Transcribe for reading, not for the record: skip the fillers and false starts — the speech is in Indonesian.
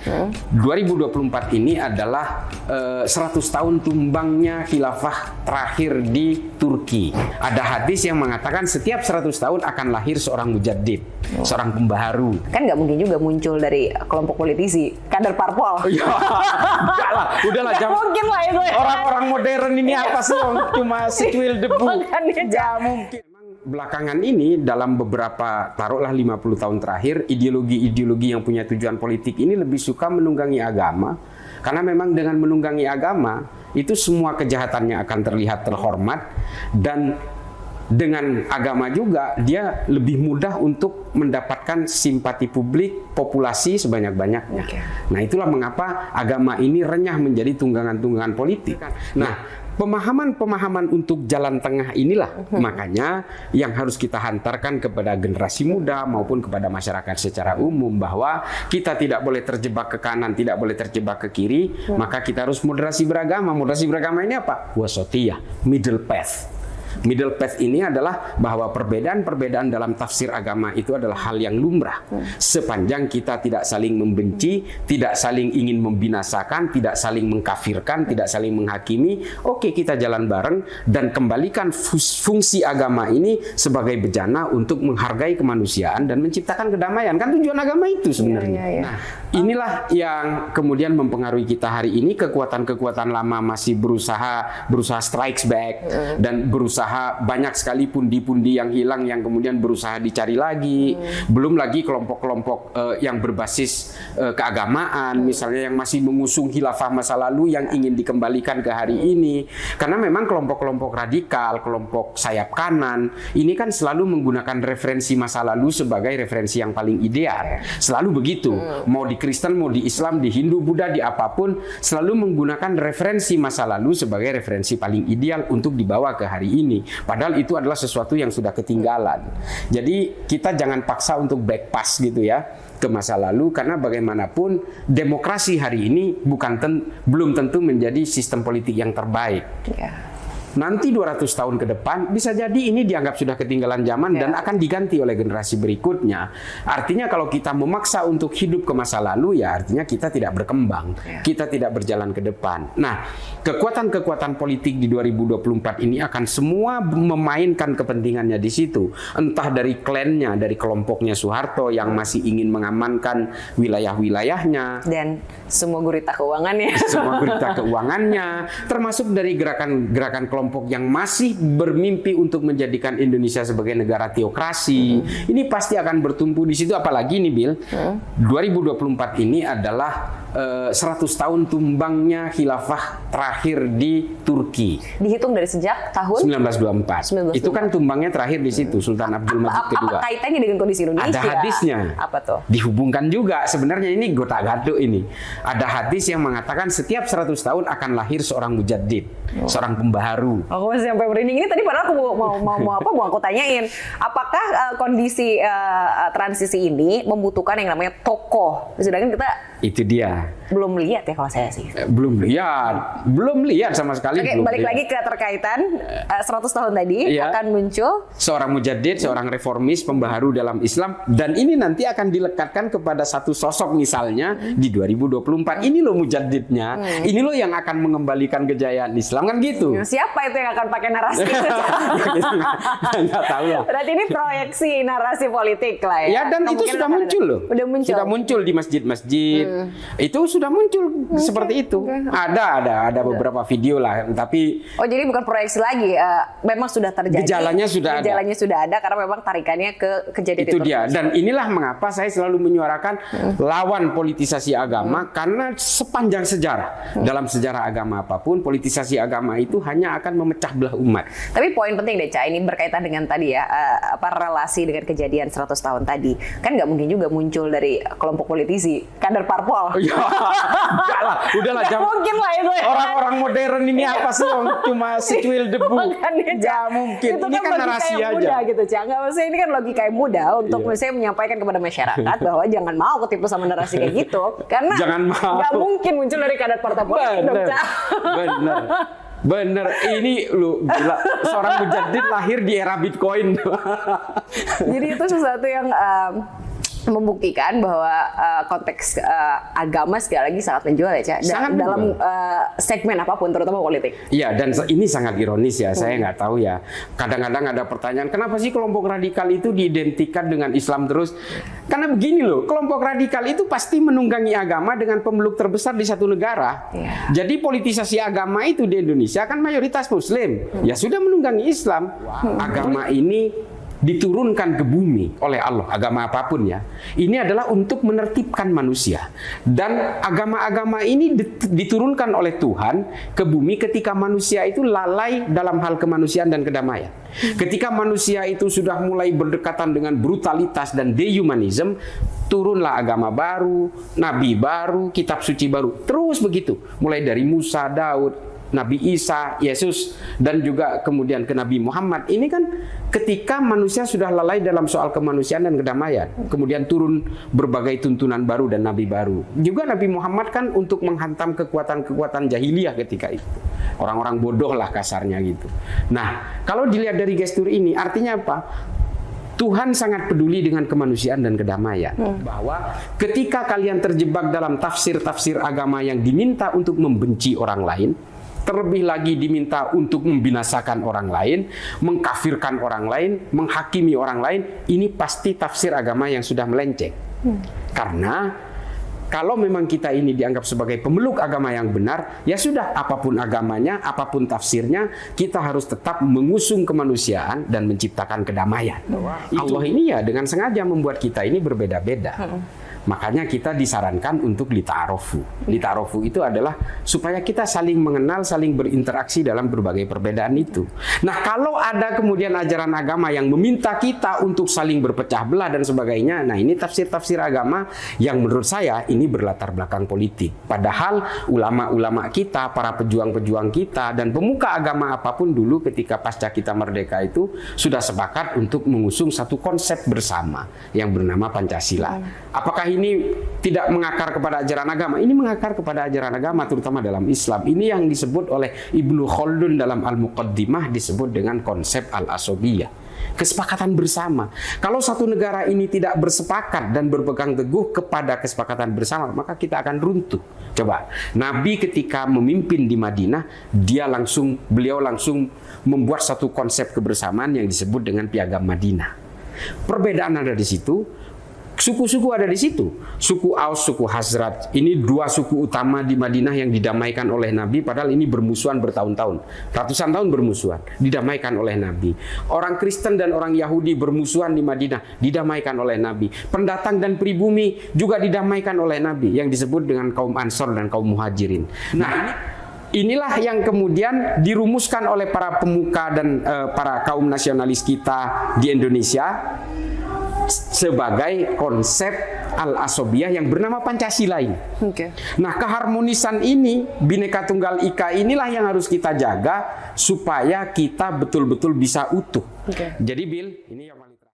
2024 ini adalah 100 tahun tumbangnya khilafah terakhir di Turki. Ada hadis yang mengatakan setiap 100 tahun akan lahir seorang mujaddid, seorang pembaharu. Kan nggak mungkin juga muncul dari kelompok politisi, kader parpol. Ya, enggak lah, udahlah Nggak mungkin lah itu. Orang-orang modern ini apa sih? Cuma secuil debu. Makanya Nggak mungkin. Belakangan ini dalam beberapa taruhlah 50 tahun terakhir ideologi-ideologi yang punya tujuan politik ini lebih suka menunggangi agama karena memang dengan menunggangi agama itu semua kejahatannya akan terlihat terhormat dan dengan agama juga dia lebih mudah untuk mendapatkan simpati publik populasi sebanyak-banyaknya. Nah itulah mengapa agama ini renyah menjadi tunggangan-tunggangan politik. Nah pemahaman-pemahaman untuk jalan tengah inilah makanya yang harus kita hantarkan kepada generasi muda maupun kepada masyarakat secara umum bahwa kita tidak boleh terjebak ke kanan, tidak boleh terjebak ke kiri, maka kita harus moderasi beragama. Moderasi beragama ini apa? Wasatiyah, middle path. Middle path ini adalah bahwa perbedaan-perbedaan dalam tafsir agama itu adalah hal yang lumrah. Sepanjang kita tidak saling membenci, tidak saling ingin membinasakan, tidak saling mengkafirkan, tidak saling menghakimi, oke kita jalan bareng dan kembalikan fungsi agama ini sebagai bejana untuk menghargai kemanusiaan dan menciptakan kedamaian. Kan tujuan agama itu sebenarnya. Nah, inilah yang kemudian mempengaruhi kita hari ini. Kekuatan-kekuatan lama masih berusaha strikes back dan berusaha banyak sekali pundi-pundi yang hilang yang kemudian berusaha dicari lagi. Belum lagi kelompok-kelompok yang berbasis keagamaan, misalnya yang masih mengusung khilafah masa lalu yang ingin dikembalikan ke hari ini. Karena memang kelompok-kelompok radikal, kelompok sayap kanan, ini kan selalu menggunakan referensi masa lalu sebagai referensi yang paling ideal. Selalu begitu. Mau di Kristen, mau di Islam, di Hindu, Buddha, di apapun, selalu menggunakan referensi masa lalu sebagai referensi paling ideal untuk dibawa ke hari ini. Padahal itu adalah sesuatu yang sudah ketinggalan. Jadi kita jangan paksa untuk back pass gitu ya ke masa lalu karena bagaimanapun demokrasi hari ini belum tentu menjadi sistem politik yang terbaik. Nanti 200 tahun ke depan bisa jadi ini dianggap sudah ketinggalan zaman dan akan diganti oleh generasi berikutnya. Artinya kalau kita memaksa untuk hidup ke masa lalu ya artinya kita tidak berkembang, kita tidak berjalan ke depan. Nah, kekuatan-kekuatan politik di 2024 ini akan semua memainkan kepentingannya di situ. Entah dari klannya, dari kelompoknya Soeharto yang masih ingin mengamankan wilayah-wilayahnya dan semua gurita keuangannya. Semua gurita keuangannya, termasuk dari gerakan kelompok yang masih bermimpi untuk menjadikan Indonesia sebagai negara teokrasi. Ini pasti akan bertumpu di situ. Apalagi nih Bill, 2024 ini adalah 100 tahun tumbangnya khilafah terakhir di Turki. Dihitung dari sejak tahun 1924. Itu kan tumbangnya terakhir di situ, Sultan Abdul Majid kedua. Apa kaitannya dengan kondisi Indonesia? Ada hadisnya. Apa tuh? Dihubungkan juga. Sebenarnya ini gotak-gatuk ini. Ada hadis yang mengatakan setiap 100 tahun akan lahir seorang mujaddid, seorang pembaharu. Aku masih sampai merinding ini tadi padahal aku mau aku tanyain. Apakah kondisi transisi ini membutuhkan yang namanya tokoh? Sedangkan kita itu dia. Belum lihat ya kalau saya sih. Belum lihat sama sekali. Oke, balik lagi ke terkaitan 100 tahun tadi akan muncul seorang mujaddid, seorang reformis, pembaharu dalam Islam dan ini nanti akan dilekatkan kepada satu sosok misalnya di 2024. Ini loh mujaddidnya. Ini loh yang akan mengembalikan kejayaan Islam kan gitu. Siapa itu yang akan pakai narasi itu? Nggak tahu lah. Berarti ini proyeksi narasi politik lah ya. Ya dan itu sudah muncul loh. Sudah muncul di masjid-masjid. Itu sudah muncul seperti itu. Ada beberapa video lah, tapi jadi bukan proyeksi lagi, memang sudah terjadi. Gejalanya sudah ada karena memang tarikannya ke kejadian itu dia. Dan inilah mengapa saya selalu menyuarakan lawan politisasi agama karena sepanjang sejarah dalam sejarah agama apapun politisasi agama itu hanya akan memecah belah umat. Tapi poin penting deh Ca, ini berkaitan dengan tadi ya relasi dengan kejadian 100 tahun tadi. Kan nggak mungkin juga muncul dari kelompok politisi, kader parpol. Enggak lah, udahlah mungkin lah itu. Orang-orang modern ini apa sih? Cuma secuil debu. Enggak mungkin. Itu ini kan narasi aja. Mudah gitu, Cak. Enggak maksudnya ini kan logika yang mudah untuk misalnya menyampaikan kepada masyarakat bahwa jangan mau ketipu sama narasi kayak gitu. Karena enggak mungkin muncul dari kader partai politik dong, Cak. Bener, ini lu gila, seorang mujaddid lahir di era Bitcoin. Jadi itu sesuatu yang membuktikan bahwa konteks agama sekali lagi sangat menjual ya, Cak. Dalam segmen apapun, terutama politik. Iya, dan ini sangat ironis ya. Saya nggak tahu ya. Kadang-kadang ada pertanyaan, kenapa sih kelompok radikal itu diidentikan dengan Islam terus? Karena begini loh, kelompok radikal itu pasti menunggangi agama dengan pemeluk terbesar di satu negara. Jadi politisasi agama itu di Indonesia kan mayoritas Muslim. Ya sudah menunggangi Islam. Agama ini diturunkan ke bumi oleh Allah, agama apapun ya. Ini adalah untuk menertibkan manusia. Dan agama-agama ini diturunkan oleh Tuhan ke bumi ketika manusia itu lalai dalam hal kemanusiaan dan kedamaian. Ketika manusia itu sudah mulai berdekatan dengan brutalitas dan dehumanism, turunlah agama baru, nabi baru, kitab suci baru. Terus begitu, mulai dari Musa, Daud, Nabi Isa, Yesus, dan juga kemudian ke Nabi Muhammad. Ini kan ketika manusia sudah lalai dalam soal kemanusiaan dan kedamaian. Kemudian turun berbagai tuntunan baru dan nabi baru. Juga Nabi Muhammad kan untuk menghantam kekuatan-kekuatan jahiliyah ketika itu. Orang-orang bodoh lah kasarnya gitu. Nah, kalau dilihat dari gestur ini, artinya apa? Tuhan sangat peduli dengan kemanusiaan dan kedamaian. Bahwa ketika kalian terjebak dalam tafsir-tafsir agama yang diminta untuk membenci orang lain, terlebih lagi diminta untuk membinasakan orang lain, mengkafirkan orang lain, menghakimi orang lain, ini pasti tafsir agama yang sudah melenceng. Karena kalau memang kita ini dianggap sebagai pemeluk agama yang benar, ya sudah, apapun agamanya, apapun tafsirnya, kita harus tetap mengusung kemanusiaan dan menciptakan kedamaian. Allah ini ya dengan sengaja membuat kita ini berbeda-beda. Makanya kita disarankan untuk lita'arofu. Lita'arofu itu adalah supaya kita saling mengenal, saling berinteraksi dalam berbagai perbedaan itu. Nah, kalau ada kemudian ajaran agama yang meminta kita untuk saling berpecah belah dan sebagainya, nah ini tafsir-tafsir agama yang menurut saya ini berlatar belakang politik. Padahal ulama-ulama kita, para pejuang-pejuang kita, dan pemuka agama apapun dulu ketika pasca kita merdeka itu sudah sepakat untuk mengusung satu konsep bersama yang bernama Pancasila. Apakah ini tidak mengakar kepada ajaran agama? Ini mengakar kepada ajaran agama, terutama dalam Islam. Ini yang disebut oleh Ibnu Khaldun dalam Al-Muqaddimah disebut dengan konsep al-asobiyah. Kesepakatan bersama. Kalau satu negara ini tidak bersepakat dan berpegang teguh kepada kesepakatan bersama, maka kita akan runtuh. Coba, Nabi ketika memimpin di Madinah, beliau langsung membuat satu konsep kebersamaan yang disebut dengan Piagam Madinah. Perbedaan ada di situ. Suku-suku ada di situ. Suku Aus, suku Hazrat. Ini dua suku utama di Madinah yang didamaikan oleh Nabi. Padahal ini bermusuhan bertahun-tahun. Ratusan tahun bermusuhan. Didamaikan oleh Nabi. Orang Kristen dan orang Yahudi bermusuhan di Madinah. Didamaikan oleh Nabi. Pendatang dan pribumi juga didamaikan oleh Nabi. Yang disebut dengan kaum Ansor dan kaum Muhajirin. Nah, inilah yang kemudian dirumuskan oleh para pemuka dan para kaum nasionalis kita di Indonesia sebagai konsep al-asobiyah yang bernama Pancasila ini. Nah, keharmonisan ini, Bhinneka Tunggal Ika inilah yang harus kita jaga supaya kita betul-betul bisa utuh. Jadi Bill, ini yang paling